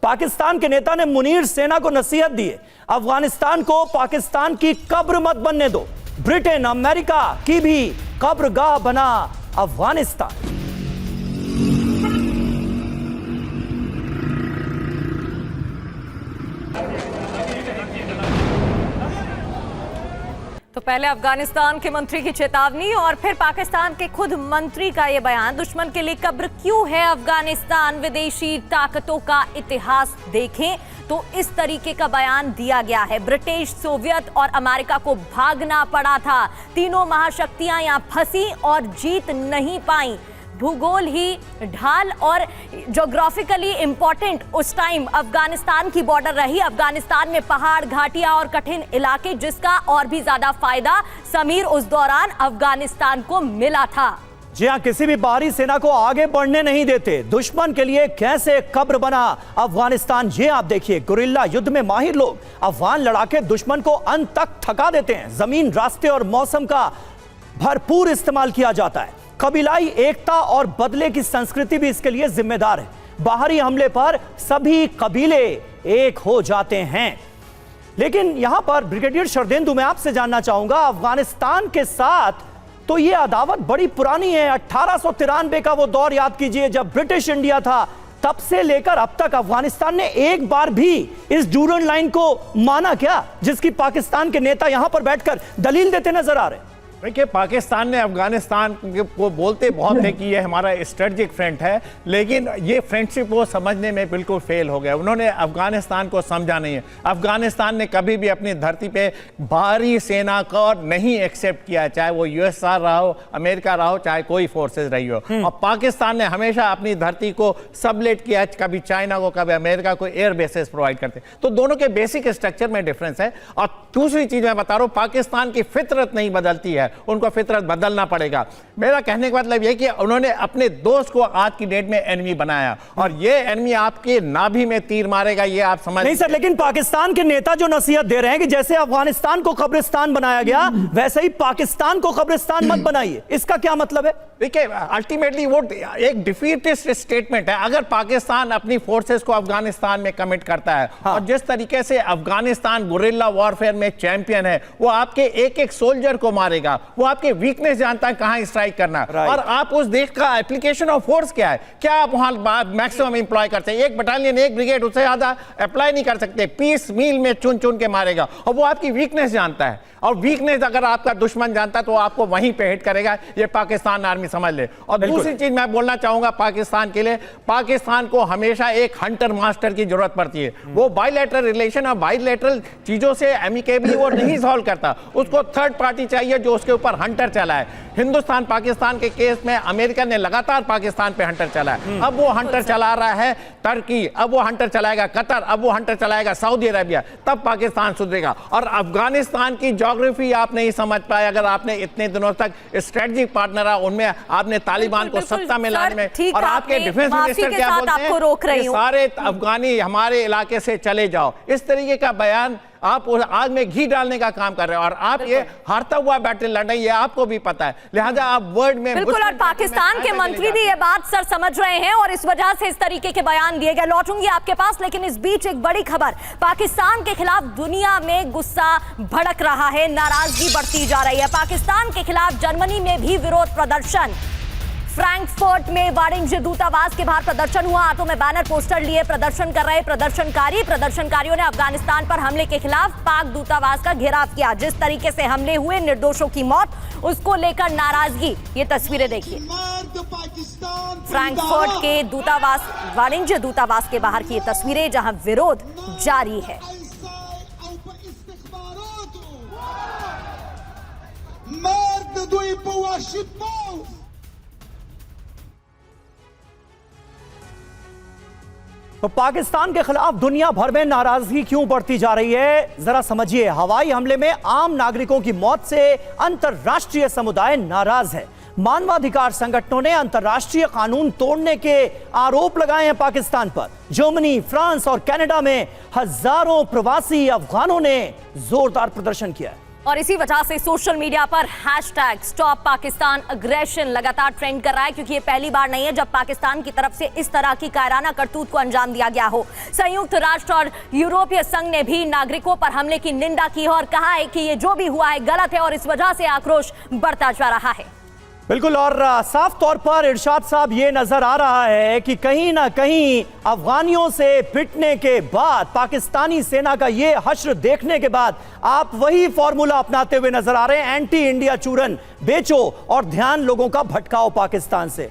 पाकिस्तान के नेता ने मुनीर सेना को नसीहत दी है, अफगानिस्तान को पाकिस्तान की कब्र मत बनने दो। ब्रिटेन अमेरिका की भी कब्रगाह बना अफगानिस्तान। तो पहले अफगानिस्तान के मंत्री की चेतावनी और फिर पाकिस्तान के खुद मंत्री का यह बयान। दुश्मन के लिए कब्र क्यों है अफगानिस्तान, विदेशी ताकतों का इतिहास देखें तो इस तरीके का बयान दिया गया है। ब्रिटिश, सोवियत और अमेरिका को भागना पड़ा था। तीनों महाशक्तियां यहां फंसी और जीत नहीं पाई। भूगोल ही ढाल और ज्योग्राफिकली इंपॉर्टेंट उस टाइम अफगानिस्तान की बॉर्डर रही। अफगानिस्तान में पहाड़, घाटियां और कठिन इलाके, जिसका और भी ज्यादा फायदा समीर उस दौरान अफगानिस्तान को मिला था। जी हां, किसी भी बाहरी सेना को आगे बढ़ने नहीं देते। दुश्मन के लिए कैसे कब्र बना अफगानिस्तान, ये आप देखिए। गुरिल्ला युद्ध में माहिर लोग अफगान लड़ाके दुश्मन को अंत तक थका देते हैं। जमीन, रास्ते और मौसम का भरपूर इस्तेमाल किया जाता है। कबीलाई एकता और बदले की संस्कृति भी इसके लिए जिम्मेदार है। बाहरी हमले पर सभी कबीले एक हो जाते हैं। लेकिन यहां पर ब्रिगेडियर शरदेंदु, मैं आपसे जानना चाहूंगा, अफगानिस्तान के साथ तो ये अदावत बड़ी पुरानी है। 1893 का वो दौर याद कीजिए जब ब्रिटिश इंडिया था। तब से लेकर अब तक अफगानिस्तान ने एक बार भी इस ड्यूरंड लाइन को माना क्या, जिसकी पाकिस्तान के नेता यहां पर बैठकर दलील देते नजर आ रहे हैं? देखिए, पाकिस्तान ने अफगानिस्तान को बोलते बहुत है कि ये हमारा स्ट्रेटजिक फ्रेंड है, लेकिन ये फ्रेंडशिप वो समझने में बिल्कुल फेल हो गया। उन्होंने अफगानिस्तान को समझा नहीं है। अफगानिस्तान ने कभी भी अपनी धरती पे बाहरी सेना को नहीं एक्सेप्ट किया, चाहे वो यूएसआर रहा हो, अमेरिका रहा हो, चाहे कोई फोर्सेज रही हो। और पाकिस्तान ने हमेशा अपनी धरती को सबलेट किया, कभी चाइना को, कभी अमेरिका को एयर बेसेस प्रोवाइड करते। तो दोनों के बेसिक स्ट्रक्चर में डिफरेंस है। और दूसरी चीज मैं बता रहा हूँ, पाकिस्तान की फितरत नहीं बदलती है, उनको फितरत बदलना पड़ेगा। मेरा कहने का मतलब यह कि उन्होंने अपने दोस्त को आज की डेट में एनिमी बनाया, और ये एनिमी आपके नाभि में तीर मारेगा, ये आप समझ नहीं सर। लेकिन पाकिस्तान के नेता जो नसीहत दे रहे हैं कि जैसे अफगानिस्तान को कब्रिस्तान बनाया गया वैसे ही पाकिस्तान को कब्रिस्तान मत बनाइए, इसका क्या मतलब है? देखिए, अल्टीमेटली वो एक डिफीटिस्ट स्टेटमेंट है। अगर पाकिस्तान अपनी फोर्सेस को अफगानिस्तान में कमिट करता है, और जिस तरीके से अफगानिस्तान गुरिल्ला वॉरफेयर में चैंपियन है, वो आपके एक एक सोल्जर को मारेगा, वो आपके वीकनेस जानता है कहां स्ट्राइक करना। और आप उस देश का एप्लीकेशन ऑफ फोर्स क्या है, क्या आप वहां मैक्सिमम इंप्लॉय करते हैं? एक बटालियन, एक ब्रिगेड, उससे ज्यादा अप्लाई नहीं कर सकते। पीस मील में चुन चुन के मारेगा, और वो आपकी वीकनेस जानता है। और वीकनेस अगर आपका दुश्मन जानता है तो आपको वहीं पे हिट करेगा। ये पाकिस्तान आर्मी समझ ले। और दूसरी चीज मैं बोलना चाहूंगा पाकिस्तान के लिए, पाकिस्तान को हमेशा एक हंटर मास्टर की जरूरत पड़ती है। वो बायलैटरल रिलेशन और बायलैटरल चीजों से एमिकेबली वो नहीं सॉल्व करता। उसको थर्ड पार्टी चाहिए जो उसके ऊपर हंटर चलाए। हिंदुस्तान पाकिस्तान के केस में अमेरिका ने लगातार पाकिस्तान पे हंटर चलाया। अब वो हंटर चला रहा है टर्की, अब वो हंटर चलाएगा कतर, अब वो हंटर चलाएगा सऊदी अरेबिया, तब पाकिस्तान सुधरेगा। और अफगानिस्तान की ज्योग्राफी आप नहीं समझ पाए अगर आपने इतने दिनों तक स्ट्रेटजिक पार्टनर रहा, उनमें आपने तालिबान को सत्ता में लाने में, और आपके डिफेंस मिनिस्टर क्या बोलते हैं, सारे अफगानी हमारे इलाके से चले जाओ। इस तरीके का बयान आप आग में घी डालने का काम कर रहे हैं। और आप ये हारता हुआ बैटल लड़ रहे हैं, ये आपको भी पता है। लिहाजा आप वर्ड में बिल्कुल, और पाकिस्तान के मंत्री भी ये बात सर समझ रहे हैं, और इस वजह से इस तरीके के बयान दिए गए। लौटूंगी आपके पास, लेकिन इस बीच एक बड़ी खबर, पाकिस्तान के खिलाफ दुनिया में गुस्सा भड़क रहा है, नाराजगी बढ़ती जा रही है। पाकिस्तान के खिलाफ जर्मनी में भी विरोध प्रदर्शन। फ्रैंकफर्ट में वाणिज्य दूतावास के बाहर प्रदर्शन हुआ। हाथों में बैनर, पोस्टर लिए प्रदर्शन कर रहे प्रदर्शनकारियों ने अफगानिस्तान पर हमले के खिलाफ पाक दूतावास का घेराव किया। जिस तरीके से हमले हुए, निर्दोषों की मौत, उसको लेकर नाराजगी। ये तस्वीरें देखिए, फ्रैंकफर्ट के दूतावास, वाणिज्य दूतावास के बाहर की ये तस्वीरें, जहां विरोध जारी है। तो पाकिस्तान के खिलाफ दुनिया भर में नाराजगी क्यों बढ़ती जा रही है, जरा समझिए। हवाई हमले में आम नागरिकों की मौत से अंतर्राष्ट्रीय समुदाय नाराज है। मानवाधिकार संगठनों ने अंतर्राष्ट्रीय कानून तोड़ने के आरोप लगाए हैं पाकिस्तान पर। जर्मनी, फ्रांस और कनाडा में हजारों प्रवासी अफगानों ने जोरदार प्रदर्शन किया है। और इसी वजह से सोशल मीडिया पर हैशटैग स्टॉप पाकिस्तान अग्रेशन लगातार ट्रेंड कर रहा है, क्योंकि ये पहली बार नहीं है जब पाकिस्तान की तरफ से इस तरह की कायराना करतूत को अंजाम दिया गया हो। संयुक्त राष्ट्र और यूरोपीय संघ ने भी नागरिकों पर हमले की निंदा की है और कहा है कि ये जो भी हुआ है गलत है और इस वजह से आक्रोश बढ़ता जा रहा है। बिल्कुल, और साफ तौर पर इरशाद साहब ये नजर आ रहा है कि कहीं ना कहीं अफगानियों से पिटने के बाद, पाकिस्तानी सेना का ये हश्र देखने के बाद आप वही फॉर्मूला अपनाते हुए नजर आ रहे हैं, एंटी इंडिया चूरन बेचो और ध्यान लोगों का भटकाओ पाकिस्तान से।